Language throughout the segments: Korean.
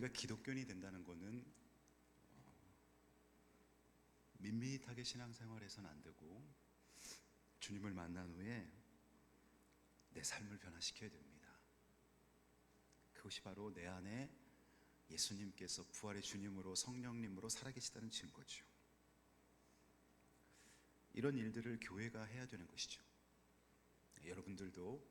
우리가 기독교인이 된다는 것은 밋밋하게 신앙생활해서는 안 되고 주님을 만난 후에 내 삶을 변화시켜야 됩니다. 그것이 바로 내 안에 예수님께서 부활의 주님으로 성령님으로 살아계시다는 증거죠. 이런 일들을 교회가 해야 되는 것이죠. 여러분들도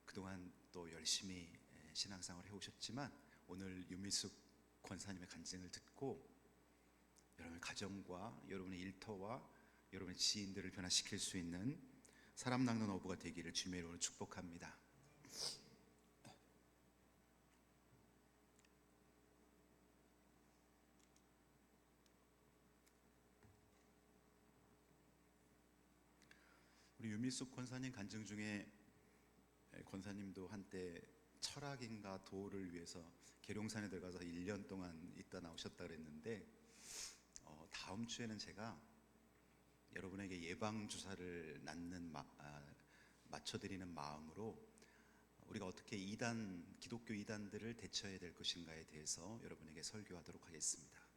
그동안 또 열심히 신앙생활을 해오셨지만 오늘 유미숙 권사님의 간증을 듣고 여러분의 가정과 여러분의 일터와 여러분의 지인들을 변화시킬 수 있는 사람 낚는 어부가 되기를 주님의 이름으로 축복합니다. 우리 유미숙 권사님 간증 중에 권사님도 한때 철학인가 도를 위해서 계룡산에 들어가서 1년 동안 있다 나오셨다 그랬는데 다음 주에는 제가 여러분에게 예방주사를 맞춰드리는 마음으로 우리가 어떻게 기독교 이단들을 대처해야 될 것인가에 대해서 여러분에게 설교하도록 하겠습니다.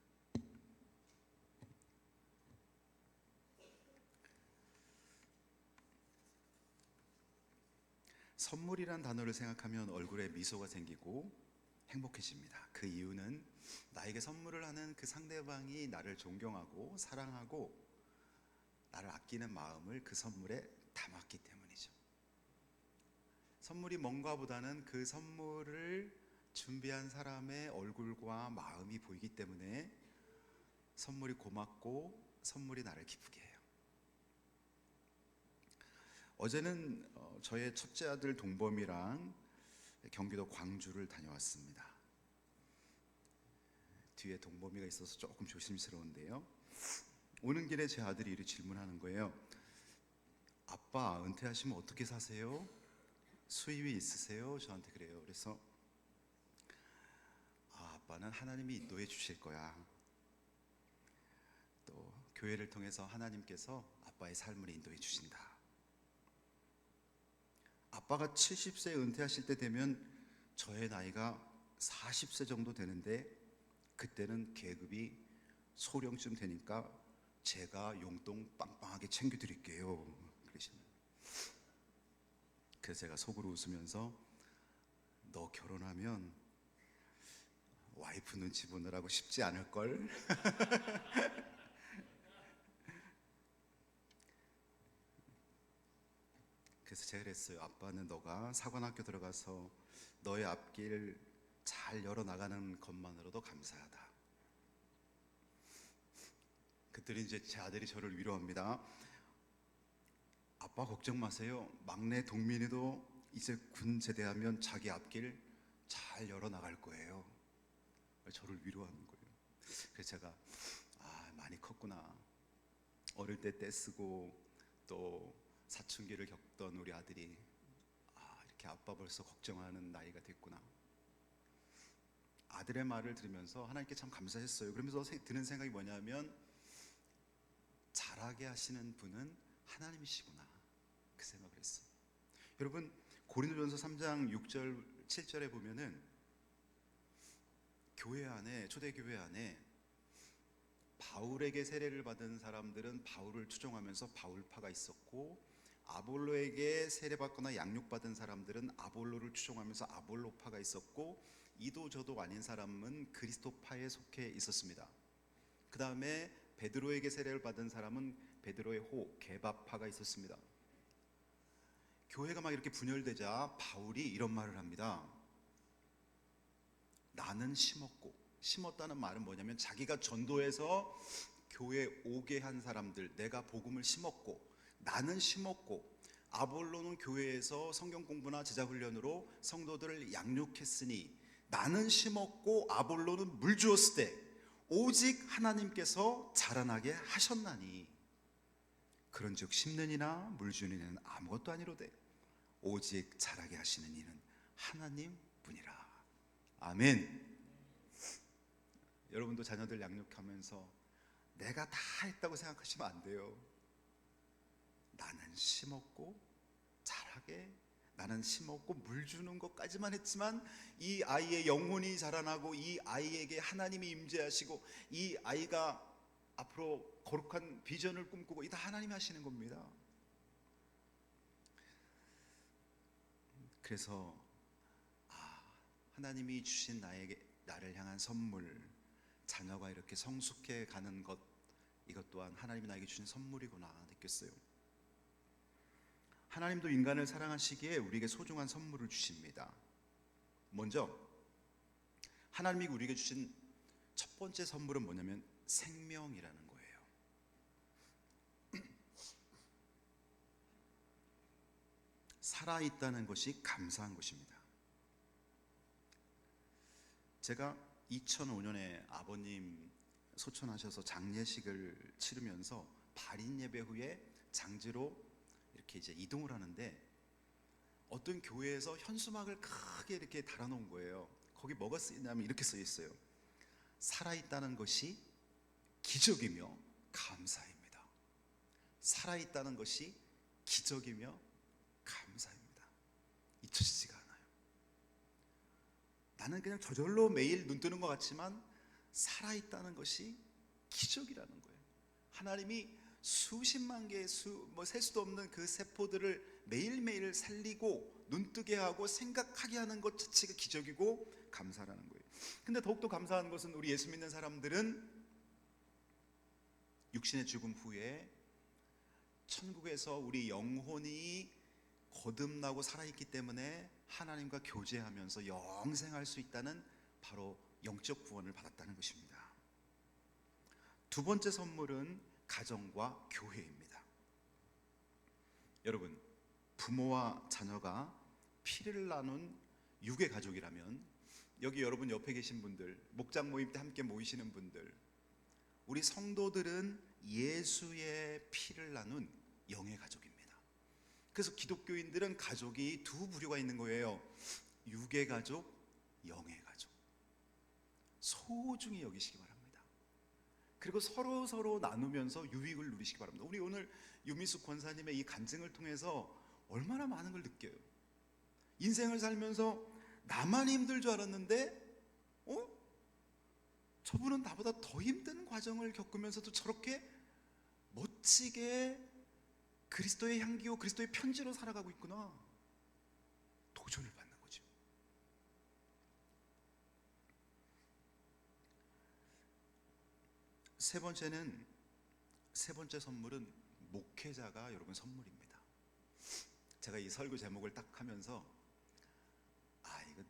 선물이란 단어를 생각하면 얼굴에 미소가 생기고 행복해집니다. 그 이유는 나에게 선물을 하는 그 상대방이 나를 존경하고 사랑하고 나를 아끼는 마음을 그 선물에 담았기 때문이죠. 선물이 뭔가 보다는 그 선물을 준비한 사람의 얼굴과 마음이 보이기 때문에 선물이 고맙고 선물이 나를 기쁘게 해요. 어제는 저의 첫째 아들 동범이랑 경기도 광주를 다녀왔습니다. 뒤에 동범이가 있어서 조금 조심스러운데요. 오는 길에 제 아들이 이렇게 질문하는 거예요. 아빠, 은퇴하시면 어떻게 사세요? 수입이 있으세요? 저한테 그래요. 그래서 아빠는 하나님이 인도해 주실 거야. 또 교회를 통해서 하나님께서 아빠의 삶을 인도해 주신다. 아빠가 70세 은퇴하실 때 되면 저의 나이가 40세 정도 되는데 그때는 계급이 소령쯤 되니까 제가 용돈 빵빵하게 챙겨드릴게요. 그러시면 그래서 제가 속으로 웃으면서 너 결혼하면 와이프 눈치 보느라고 쉽지 않을걸? 그래서 제가 그랬어요. 아빠는 너가 사관학교 들어가서 너의 앞길 잘 열어나가는 것만으로도 감사하다. 그들이 이제 제 아들이 저를 위로합니다. 아빠 걱정 마세요. 막내 동민이도 이제 군 제대하면 자기 앞길 잘 열어나갈 거예요. 저를 위로하는 거예요. 그래서 제가 많이 컸구나. 어릴 때 떼쓰고 또 사춘기를 겪던 우리 아들이 이렇게 아빠 벌써 걱정하는 나이가 됐구나. 아들의 말을 들으면서 하나님께 참 감사했어요. 그러면서 드는 생각이 뭐냐면 잘하게 하시는 분은 하나님이시구나, 그 생각을 했어요. 여러분, 고린도전서 3장 6절 7절에 보면은 초대교회 안에 바울에게 세례를 받은 사람들은 바울을 추종하면서 바울파가 있었고, 아볼로에게 세례받거나 양육받은 사람들은 아볼로를 추종하면서 아볼로파가 있었고, 이도저도 아닌 사람은 그리스도파에 속해 있었습니다. 그 다음에 베드로에게 세례를 받은 사람은 베드로의 게바파가 있었습니다. 교회가 막 이렇게 분열되자 바울이 이런 말을 합니다. 나는 심었다는 말은 뭐냐면 자기가 전도해서 교회에 오게 한 사람들, 내가 복음을 심었고, 나는 심었고, 아볼로는 교회에서 성경 공부나 제자 훈련으로 성도들을 양육했으니 나는 심었고 아볼로는 물 주었을 때 오직 하나님께서 자라나게 하셨나니 그런즉 심는 이나 물 주는 이는 아무것도 아니로되 오직 자라게 하시는 이는 하나님 뿐이라. 아멘. 여러분도 자녀들 양육하면서 내가 다 했다고 생각하시면 안 돼요. 나는 심었고 자라게 나는 심었고 물 주는 것까지만 했지만 이 아이의 영혼이 자라나고 이 아이에게 하나님이 임재하시고 이 아이가 앞으로 거룩한 비전을 꿈꾸고 이 다 하나님이 하시는 겁니다. 그래서 하나님이 주신 나를 향한 선물, 자녀가 이렇게 성숙해 가는 것, 이것 또한 하나님이 나에게 주신 선물이구나 느꼈어요. 하나님도 인간을 사랑하시기에 우리에게 소중한 선물을 주십니다. 먼저 하나님이 우리에게 주신 첫 번째 선물은 뭐냐면 생명이라는 거예요. 살아있다는 것이 감사한 것입니다. 제가 2005년에 아버님 소천하셔서 장례식을 치르면서 발인 예배 후에 장지로 이렇게 이제 이동을 하는데 어떤 교회에서 현수막을 크게 이렇게 달아놓은 거예요. 거기 뭐가 쓰이냐면 이렇게 써 있어요. 살아있다는 것이 기적이며 감사입니다. 살아있다는 것이 기적이며 감사입니다. 잊혀지지가 않아요. 나는 그냥 저절로 매일 눈 뜨는 것 같지만 살아있다는 것이 기적이라는 거예요. 하나님이 수십만 개의 셀 수도 없는 그 세포들을 매일매일 살리고 눈뜨게 하고 생각하게 하는 것 자체가 기적이고 감사라는 거예요. 근데 더욱더 감사한 것은 우리 예수 믿는 사람들은 육신의 죽음 후에 천국에서 우리 영혼이 거듭나고 살아있기 때문에 하나님과 교제하면서 영생할 수 있다는 바로 영적 구원을 받았다는 것입니다. 두 번째 선물은 가정과 교회입니다. 여러분, 부모와 자녀가 피를 나눈 육의 가족이라면 여기 여러분 옆에 계신 분들, 목장 모임 때 함께 모이시는 분들, 우리 성도들은 예수의 피를 나눈 영의 가족입니다. 그래서 기독교인들은 가족이 두 부류가 있는 거예요. 육의 가족, 영의 가족. 소중히 여기시기 바랍니다. 그리고 서로 나누면서 유익을 누리시기 바랍니다. 우리 오늘 유미숙 권사님의 이 간증을 통해서 얼마나 많은 걸 느껴요. 인생을 살면서 나만 힘들 줄 알았는데 저분은 나보다 더 힘든 과정을 겪으면서도 저렇게 멋지게 그리스도의 향기요 그리스도의 편지로 살아가고 있구나. 도전을 받는 거죠. 세 번째 선물은 목회자가 여러분 선물입니다. 제가 이 설교 제목을 딱 하면서 이거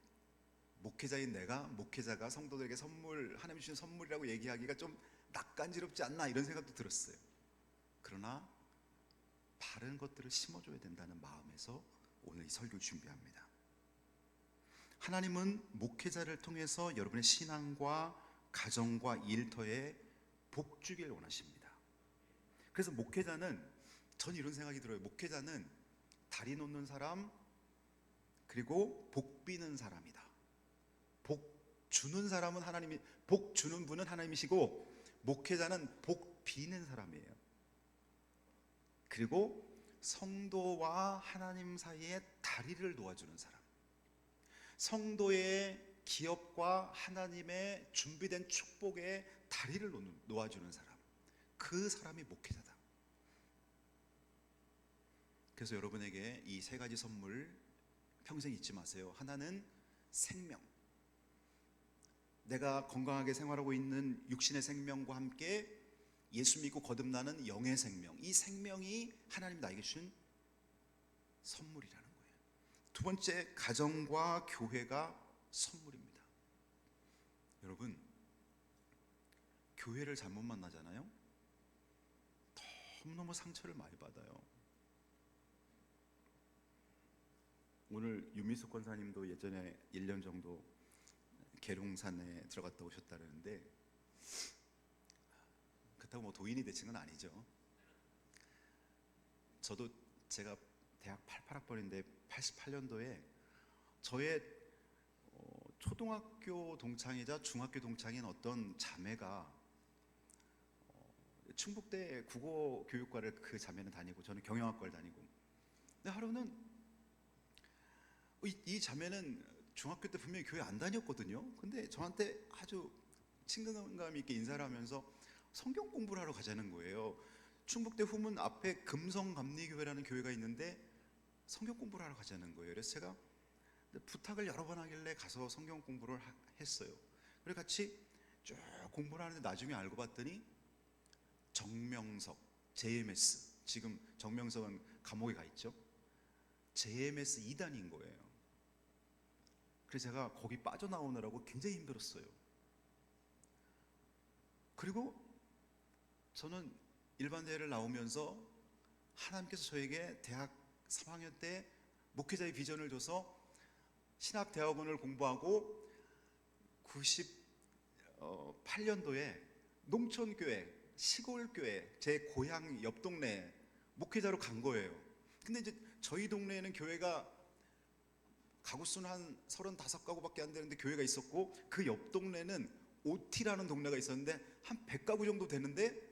목회자인 내가 목회자가 성도들에게 선물, 하나님이 주신 선물이라고 얘기하기가 좀 낯간지럽지 않나 이런 생각도 들었어요. 그러나 바른 것들을 심어줘야 된다는 마음에서 오늘 이 설교를 준비합니다. 하나님은 목회자를 통해서 여러분의 신앙과 가정과 일터에 복 주길 원하십니다. 그래서 목회자는, 전 이런 생각이 들어요. 목회자는 다리 놓는 사람, 그리고 복 비는 사람이다. 복 주는 사람은 하나님이, 복 주는 분은 하나님이시고 목회자는 복 비는 사람이에요. 그리고 성도와 하나님 사이에 다리를 놓아주는 사람, 성도의 기업과 하나님의 준비된 축복에 다리를 놓아주는 사람, 그 사람이 목회자다. 그래서 여러분에게 이 세 가지 선물 평생 잊지 마세요. 하나는 생명, 내가 건강하게 생활하고 있는 육신의 생명과 함께 예수 믿고 거듭나는 영의 생명, 이 생명이 하나님 나에게 주신 선물이라는 거예요. 두 번째, 가정과 교회가 선물입니다. 여러분, 교회를 잘못 만나잖아요. 너무너무 상처를 많이 받아요. 오늘 유미숙 권사님도 예전에 1년 정도 계룡산에 들어갔다 오셨다는데, 그렇다고 뭐 도인이 되신 건 아니죠. 저도 제가 대학 88학번인데 88년도에 저의 초등학교 동창이자 중학교 동창인 어떤 자매가 충북대 국어교육과를 그 자매는 다니고 저는 경영학과를 다니고, 근데 하루는 이 자매는 중학교 때 분명히 교회 안 다녔거든요. 근데 저한테 아주 친근감 있게 인사를 하면서 성경 공부를 하러 가자는 거예요. 충북대 후문 앞에 금성감리교회라는 교회가 있는데 성경 공부를 하러 가자는 거예요. 그래서 제가 부탁을 여러 번 하길래 가서 성경 공부를 했어요. 그래서 같이 쭉 공부를 하는데 나중에 알고 봤더니 정명석, JMS, 지금 정명석은 감옥에 가 있죠. JMS 2단인 거예요. 그래서 제가 거기 빠져나오느라고 굉장히 힘들었어요. 그리고 저는 일반 대회를 나오면서 하나님께서 저에게 대학 3학년 때 목회자의 비전을 줘서 신학대학원을 공부하고 98년도에 농촌교회, 시골교회, 제 고향 옆 동네 목회자로 간 거예요. 근데 이제 저희 동네에는 교회가 가구수는 한 35가구밖에 안 되는데 교회가 있었고, 그 옆 동네는 오티라는 동네가 있었는데 한 100가구 정도 되는데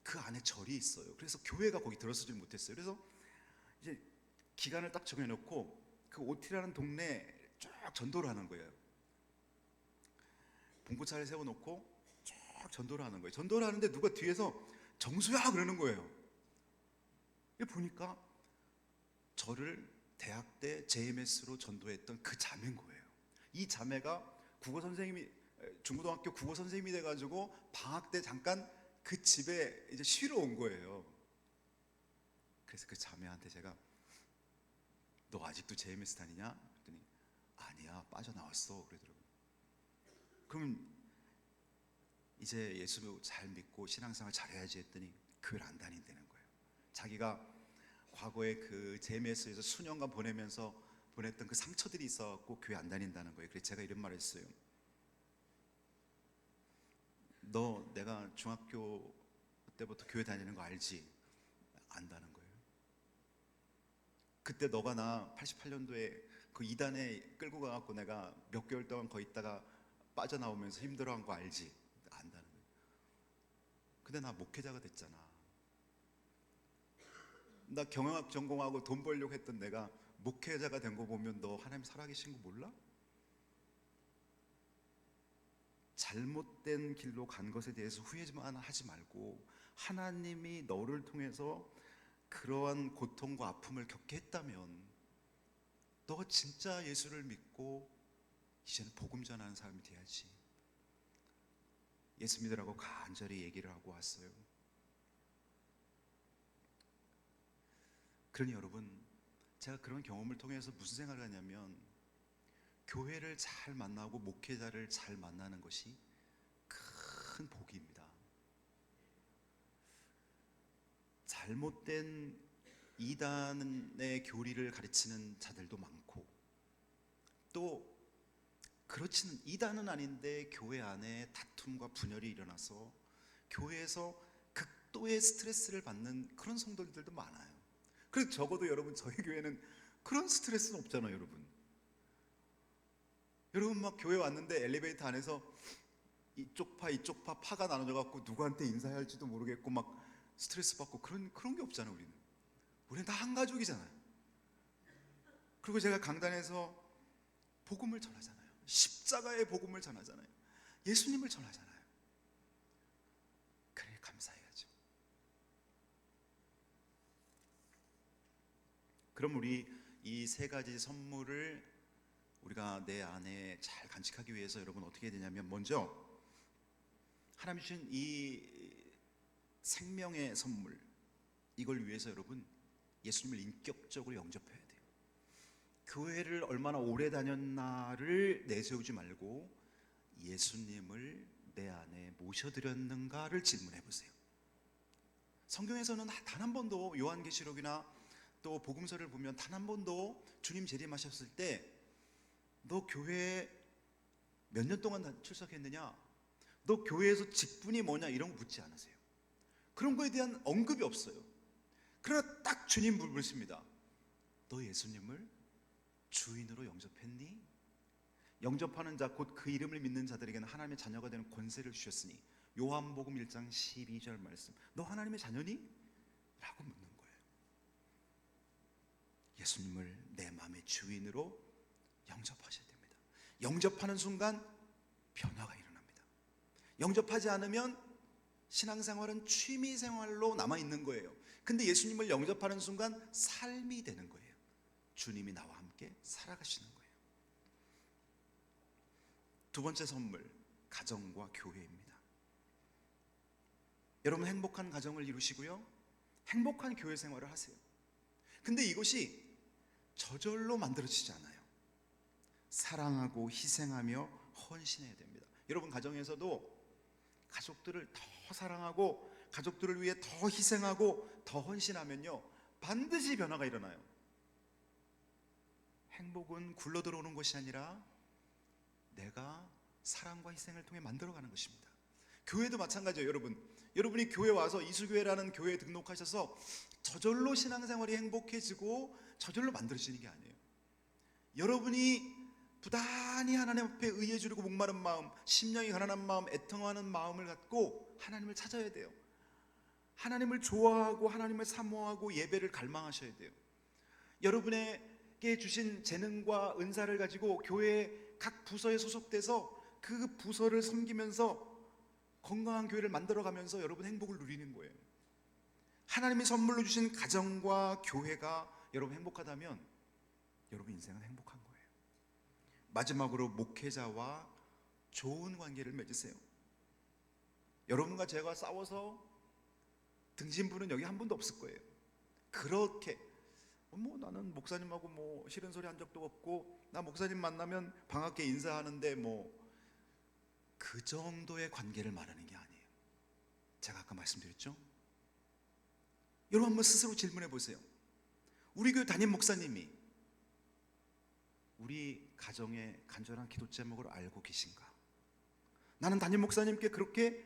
그 안에 절이 있어요. 그래서 교회가 거기 들어서질 못했어요. 그래서 이제 기간을 딱 정해놓고 그 오티라는 동네에 쫙 전도를 하는 거예요. 봉고차를 세워놓고 쫙 전도를 하는 거예요. 전도를 하는데 누가 뒤에서 정수야 그러는 거예요. 보니까 저를 대학 때 JMS로 전도했던 그 자매인 거예요. 이 자매가 국어 선생님이, 중고등학교 국어 선생님이 돼가지고 방학 때 잠깐 그 집에 이제 쉬러 온 거예요. 그래서 그 자매한테 제가 너 아직도 JMS 다니냐? 그랬더니 아니야, 빠져나왔어 그러더라고요. 그럼 이제 예수 잘 믿고 신앙생활 잘해야지 했더니 교회를 안 다닌다는 거예요. 자기가 과거에 그 JMS에서 수년간 보내면서 보냈던 그 상처들이 있어갖고 교회 안 다닌다는 거예요. 그래서 제가 이런 말을 했어요. 너 내가 중학교 때부터 교회 다니는 거 알지? 안다는 거예요. 그때 너가 나 88년도에 그 2단에 끌고 가갖고 내가 몇 개월 동안 거기 있다가 빠져나오면서 힘들어한 거 알지? 안다는 거예요. 근데 나 목회자가 됐잖아. 나 경영학 전공하고 돈 벌려고 했던 내가 목회자가 된 거 보면 너 하나님 살아계신 거 몰라? 잘못된 길로 간 것에 대해서 후회만 하지 말고 하나님이 너를 통해서 그러한 고통과 아픔을 겪게 했다면 너가 진짜 예수를 믿고 이제는 복음 전하는 사람이 돼야지. 예수 믿으라고 간절히 얘기를 하고 왔어요. 그러니 여러분, 제가 그런 경험을 통해서 무슨 생각을 하냐면 교회를 잘 만나고 목회자를 잘 만나는 것이 큰 복입니다. 잘못된 이단의 교리를 가르치는 자들도 많고, 또 그렇지는 이단은 아닌데 교회 안에 다툼과 분열이 일어나서 교회에서 극도의 스트레스를 받는 그런 성도들도 많아요. 그래서 적어도 여러분, 저희 교회는 그런 스트레스는 없잖아요. 여러분 막 교회 왔는데 엘리베이터 안에서 이쪽 파 파가 나눠져 갖고 누구한테 인사해야 할지도 모르겠고 막 스트레스 받고 그런 게 없잖아요. 우리는 다 한 가족이잖아요. 그리고 제가 강단에서 복음을 전하잖아요. 십자가의 복음을 전하잖아요. 예수님을 전하잖아요. 그래 감사해야죠. 그럼 우리 이 세 가지 선물을 우리가 내 안에 잘 간직하기 위해서 여러분 어떻게 해야 되냐면, 먼저 하나님 주신 이 생명의 선물, 이걸 위해서 여러분 예수님을 인격적으로 영접해야 돼요. 교회를 얼마나 오래 다녔나를 내세우지 말고 예수님을 내 안에 모셔드렸는가를 질문해 보세요. 성경에서는 단 한 번도, 요한계시록이나 또 복음서를 보면 단 한 번도 주님 재림하셨을 때 너 교회에 몇 년 동안 출석했느냐, 너 교회에서 직분이 뭐냐 이런 거 묻지 않으세요. 그런 거에 대한 언급이 없어요. 그러나 딱 주님 부르십니다. 너 예수님을 주인으로 영접했니? 영접하는 자 곧 그 이름을 믿는 자들에게는 하나님의 자녀가 되는 권세를 주셨으니, 요한복음 1장 12절 말씀. 너 하나님의 자녀니? 라고 묻는 거예요. 예수님을 내 마음의 주인으로 영접하셔야 됩니다. 영접하는 순간 변화가 일어납니다. 영접하지 않으면 신앙생활은 취미생활로 남아있는 거예요. 근데 예수님을 영접하는 순간 삶이 되는 거예요. 주님이 나와 함께 살아가시는 거예요. 두 번째 선물, 가정과 교회입니다. 여러분 행복한 가정을 이루시고요, 행복한 교회 생활을 하세요. 근데 이것이 저절로 만들어지지 않아요. 사랑하고 희생하며 헌신해야 됩니다. 여러분 가정에서도 가족들을 더 사랑하고 가족들을 위해 더 희생하고 더 헌신하면요, 반드시 변화가 일어나요. 행복은 굴러 들어오는 것이 아니라 내가 사랑과 희생을 통해 만들어가는 것입니다. 교회도 마찬가지예요. 여러분이 교회 와서 이수교회라는 교회에 등록하셔서 저절로 신앙생활이 행복해지고 저절로 만들어지는 게 아니에요. 여러분이 부단히 하나님 앞에 의해 주려고 목마른 마음, 심령이 가난한 마음, 애통하는 마음을 갖고 하나님을 찾아야 돼요. 하나님을 좋아하고 하나님을 사모하고 예배를 갈망하셔야 돼요. 여러분에게 주신 재능과 은사를 가지고 교회 각 부서에 소속돼서 그 부서를 섬기면서 건강한 교회를 만들어가면서 여러분 행복을 누리는 거예요. 하나님이 선물로 주신 가정과 교회가 여러분 행복하다면 여러분 인생은 행복한 거예요. 마지막으로 목회자와 좋은 관계를 맺으세요. 여러분과 제가 싸워서 등진 분은 여기 한 분도 없을 거예요. 그렇게 나는 목사님하고 싫은 소리 한 적도 없고, 나 목사님 만나면 반갑게 인사하는데 그 정도의 관계를 말하는 게 아니에요. 제가 아까 말씀드렸죠? 여러분 한번 스스로 질문해 보세요. 우리 교회 담임 목사님이 우리 가정의 간절한 기도 제목을 알고 계신가? 나는 담임 목사님께 그렇게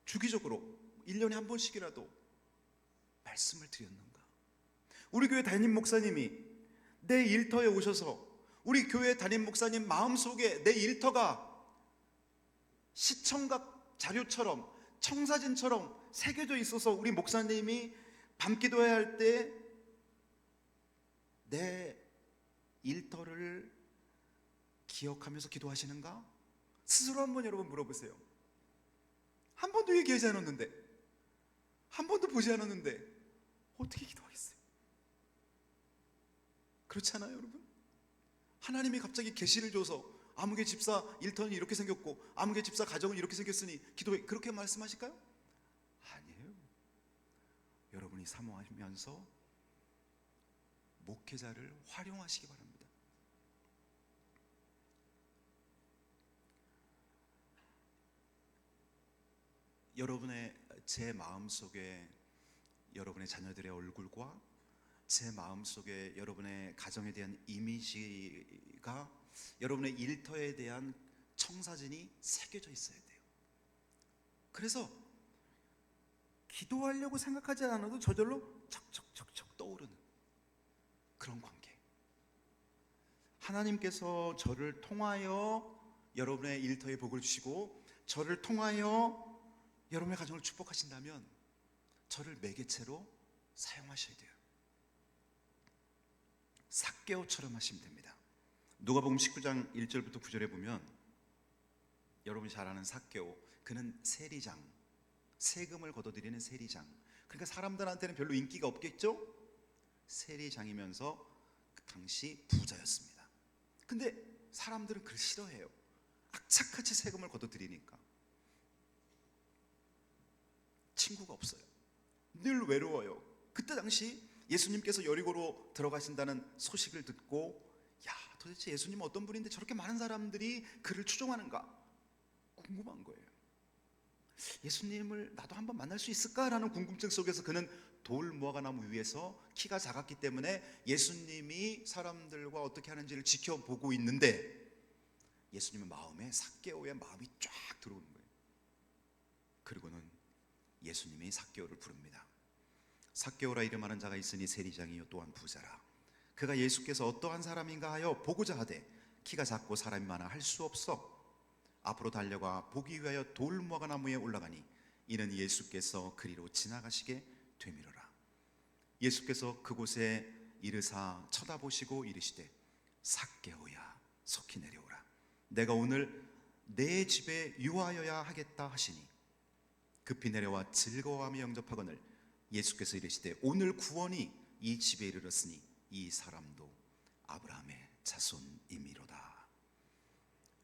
주기적으로 1년에 한 번씩이라도 말씀을 드렸는가? 우리 교회 담임 목사님이 내 일터에 오셔서 우리 교회 담임 목사님 마음속에 내 일터가 시청각 자료처럼 청사진처럼 새겨져 있어서 우리 목사님이 밤 기도해야 할 때 내 일터를 기억하면서 기도하시는가? 스스로 한번 여러분 물어보세요. 한 번도 얘기하지 않았는데, 한 번도 보지 않았는데 어떻게 기도하겠어요? 그렇지 않아요, 여러분? 하나님이 갑자기 계시를 줘서 아무개 집사 일터는 이렇게 생겼고 아무개 집사 가정은 이렇게 생겼으니 기도해, 그렇게 말씀하실까요? 아니에요. 여러분이 사모하면서 목회자를 활용하시기 바랍니다. 여러분의 제 마음속에 여러분의 자녀들의 얼굴과 제 마음속에 여러분의 가정에 대한 이미지가 여러분의 일터에 대한 청사진이 새겨져 있어야 돼요. 그래서 기도하려고 생각하지 않아도 저절로 척척척척 떠오르는 그런 관계. 하나님께서 저를 통하여 여러분의 일터에 복을 주시고 저를 통하여 여러분의 가정을 축복하신다면 저를 매개체로 사용하셔야 돼요. 삭개오처럼 하시면 됩니다. 누가복음 19장 1절부터 9절에 보면 여러분이 잘 아는 삭개오, 그는 세리장, 세금을 걷어들이는 세리장. 그러니까 사람들한테는 별로 인기가 없겠죠? 세리장이면서 그 당시 부자였습니다. 근데 사람들은 그를 싫어해요. 악착같이 세금을 걷어들이니까. 친구가 없어요. 늘 외로워요. 그때 당시 예수님께서 여리고로 들어가신다는 소식을 듣고, 야, 도대체 예수님은 어떤 분인데 저렇게 많은 사람들이 그를 추종하는가 궁금한 거예요. 예수님을 나도 한번 만날 수 있을까라는 궁금증 속에서 그는 돌 무화과 나무 위에서 키가 작았기 때문에 예수님이 사람들과 어떻게 하는지를 지켜보고 있는데 예수님의 마음에 삭개오의 마음이 쫙 들어오는 거예요. 그리고는 예수님이 삭개오를 부릅니다. 삭개오라 이름하는 자가 있으니 세리장이요 또한 부자라. 그가 예수께서 어떠한 사람인가 하여 보고자 하되 키가 작고 사람이 많아 할 수 없어 앞으로 달려가 보기 위하여 돌 무화과 나무에 올라가니 이는 예수께서 그리로 지나가시게 되미로라. 예수께서 그곳에 이르사 쳐다보시고 이르시되 삭개오야 속히 내려오라. 내가 오늘 내 집에 유하여야 하겠다 하시니 급히 내려와 즐거워하며 영접하거늘 예수께서 이르시되 오늘 구원이 이 집에 이르렀으니 이 사람도 아브라함의 자손임이로다.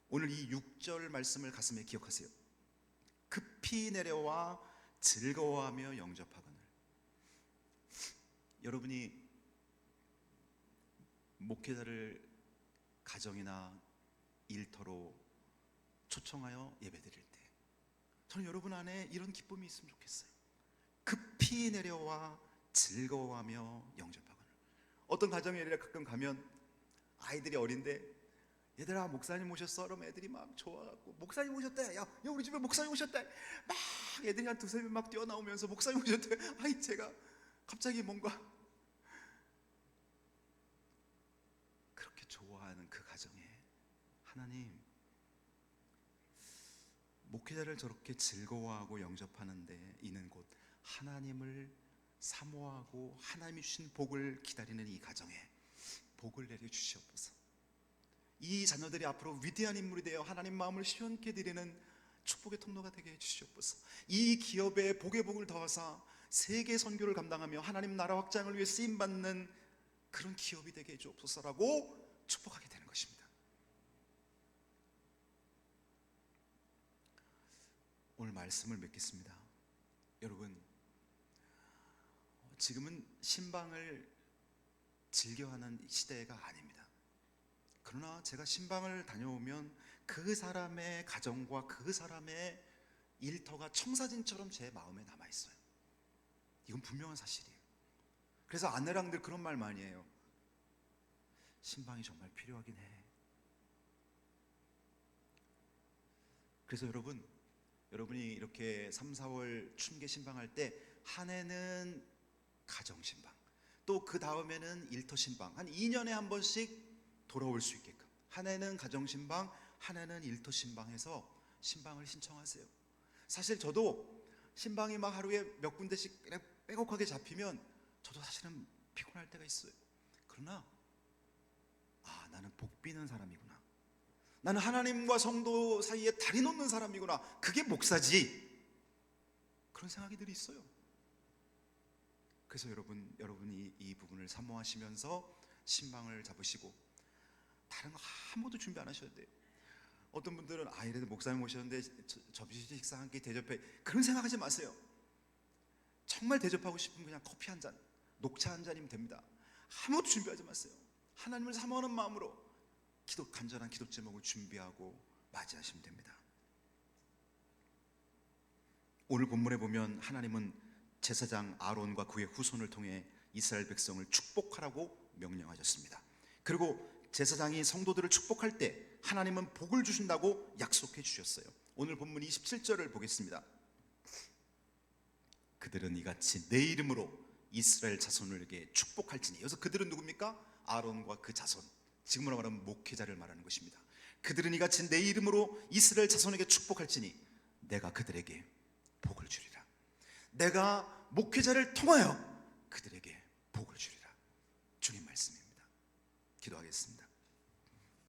오늘 이 6절 말씀을 가슴에 기억하세요. 급히 내려와 즐거워하며 영접하거늘. 여러분이 목회자를 가정이나 일터로 초청하여 예배드릴 때 저는 여러분 안에 이런 기쁨이 있으면 좋겠어요. 급히 내려와 즐거워하며 영접하거늘. 어떤 가정에 가끔 가면 아이들이 어린데 얘들아 목사님 오셨어? 그러면 애들이 막 좋아갖고 목사님 오셨대. 야 우리 집에 목사님 오셨대. 막 애들이 한 두세 명 막 뛰어나오면서 목사님 오셨대. 아이 제가 갑자기 뭔가 그렇게 좋아하는 그 가정에 하나님 목회자를 저렇게 즐거워하고 영접하는데 이는 곧 하나님을 사모하고 하나님이 주신 복을 기다리는 이 가정에 복을 내려 주시옵소서. 이 자녀들이 앞으로 위대한 인물이 되어 하나님 마음을 시원케 드리는 축복의 통로가 되게 해주시옵소서. 이 기업에 복의 복을 더하사 세계 선교를 감당하며 하나님 나라 확장을 위해 쓰임받는 그런 기업이 되게 해주옵소서라고 축복하게 되는 것입니다. 오늘 말씀을 맺겠습니다. 여러분, 지금은 신방을 즐겨하는 시대가 아닙니다. 그러나 제가 신방을 다녀오면 그 사람의 가정과 그 사람의 일터가 청사진처럼 제 마음에 남아있어요. 이건 분명한 사실이에요. 그래서 아내랑 늘 그런 말 많이 해요. 신방이 정말 필요하긴 해. 그래서 여러분이 이렇게 3, 4월 춘계 신방할 때 한 해는 가정 신방, 또 그 다음에는 일터 신방, 한 2년에 한 번씩 돌아올 수 있게끔 한 해는 가정 신방, 한 해는 일터 신방해서 신방을 신청하세요. 사실 저도 신방이 막 하루에 몇 군데씩 빼곡하게 잡히면 저도 사실은 피곤할 때가 있어요. 그러나 나는 복 비는 사람이구나, 나는 하나님과 성도 사이에 다리 놓는 사람이구나, 그게 목사지, 그런 생각이 늘 있어요. 그래서 여러분이 이 부분을 사모하시면서 신방을 잡으시고 다른 거 아무것도 준비 안 하셔도 돼요. 어떤 분들은 이래도 목사님 오셨는데 접시 식사 한 끼 대접해, 그런 생각하지 마세요. 정말 대접하고 싶으면 그냥 커피 한 잔, 녹차 한 잔이면 됩니다. 아무것도 준비하지 마세요. 하나님을 사모하는 마음으로 간절한 기도 제목을 준비하고 맞이하시면 됩니다. 오늘 본문에 보면 하나님은 제사장 아론과 그의 후손을 통해 이스라엘 백성을 축복하라고 명령하셨습니다. 그리고 제사장이 성도들을 축복할 때 하나님은 복을 주신다고 약속해 주셨어요. 오늘 본문 27절을 보겠습니다. 그들은 이같이 내 이름으로 이스라엘 자손에게 축복할지니. 여기서 그들은 누굽니까? 아론과 그 자손, 지금으로 말하면 목회자를 말하는 것입니다. 그들은 이같이 내 이름으로 이스라엘 자손에게 축복할지니 내가 그들에게 복을 주리라. 내가 목회자를 통하여 그들에게 복을 주리라. 주님 말씀입니다. 기도하겠습니다.